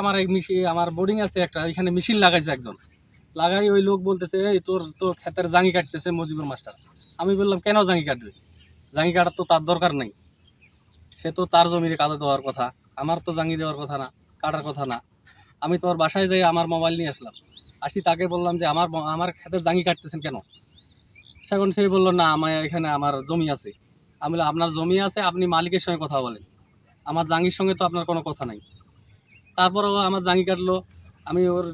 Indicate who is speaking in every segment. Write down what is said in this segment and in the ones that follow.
Speaker 1: আমার এক আমার বোর্ডিং আছে একটা, এখানে মেশিন লাগাইছে একজন, লাগাই ওই লোক বলতেছে এই তোর তো ক্ষেতের জাঙ্গি কাটতেছে মজিবুর মাস্টার। আমি বললাম কেন জাঙ্গি কাটবে, জাঙ্গি কাটার তো তার দরকার নাই, সে তো তার জমিতে কাজে দেওয়ার কথা, আমার তো জাঙ্গি দেওয়ার কথা না, কাটার কথা না। আমি তোর বাসায় যাই আমার মোবাইল নিয়ে আসলাম, আসি তাকে বললাম যে আমার ক্ষেতের জাঙ্গি কাটতেছেন কেন। সেখন সে বললো না আমার এখানে আমার জমি আছে। আমি বললাম আপনার জমি আছে, আপনি মালিকের সঙ্গে কথা বলেন, আমার জাঙ্গির সঙ্গে তো আপনার কোনো কথা নাই। তারপরেও আমার জাঙ্গি কাটলো, আমি ওর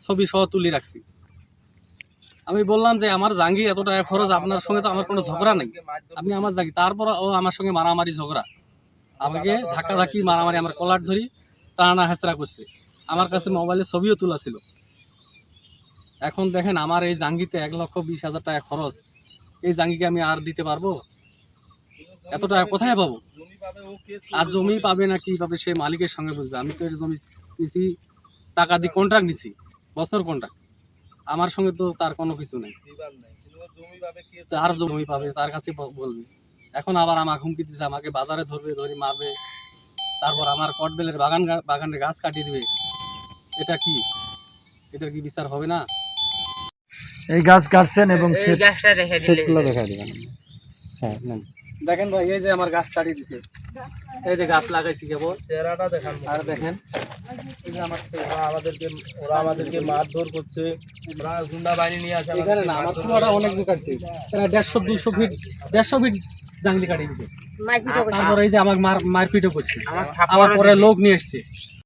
Speaker 1: ছবি সহ তুলে রাখছি। আমি বললাম যে আমার জাঙ্গি এত টাকা খরচ, আপনার সঙ্গে তো আমার কোনো ঝগড়া নেই, আপনি আমার জাঙ্গি। তারপর ও আমার সঙ্গে মারামারি ঝগড়া, আমাকে ধাক্কাধাক্কি মারামারি, আমার কলার ধরি টানা হেঁচড়া করছে। আমার কাছে মোবাইলে ছবিও তোলা ছিল। এখন দেখেন আমার এই জাঙ্গিতে 1,20,000 টাকা খরচ, এই জাঙ্গিকে আমি আর দিতে পারবো? এত টাকা কোথায় পাবো? আর জমি পাবে না কি পাবে সে মালিকের সঙ্গে বুঝবে। আমি তো এর জমি নিছি, টাকা দিয়ে কন্ট্রাক্ট নিছি, বছর কন্ট্রাক্ট, আমার সঙ্গে তো তার কোনো কিছু নেই। তার জমি পাবে তার কাছে বলবে। এখন আবার আমার হুমকি দিচ্ছে, আমাকে বাজারে ধরবে, ধরে মারবে, তারপর আমার কটবেলের বাগানের গাছ কাটিয়ে দিবে। এটা কি, এটার কি বিচার হবে না?
Speaker 2: এই গাছ কাটছেন এবং
Speaker 3: সেগুলো দেখা দিবেন।
Speaker 2: হ্যাঁ নেন।
Speaker 1: দেখেন ভাই, এই যে আমার গাছ কাটিয়ে দিছে, এই যে গাছ লাগাইছি কেবল, আর দেখেন এই যে
Speaker 4: ওরা আমাদেরকে মারধর করছে, ওরা গুন্ডা বাহিনী নিয়ে আসে
Speaker 1: এখানে না, আমার পুরোটা অনেক দূর কাটছে, 150-200 ফিট 150 ফিট জাংলি কাটিয়ে দিছে। তারপরে এই যে আমাকে মারপিটও করছে, আমার পরে লোক নিয়ে এসছে।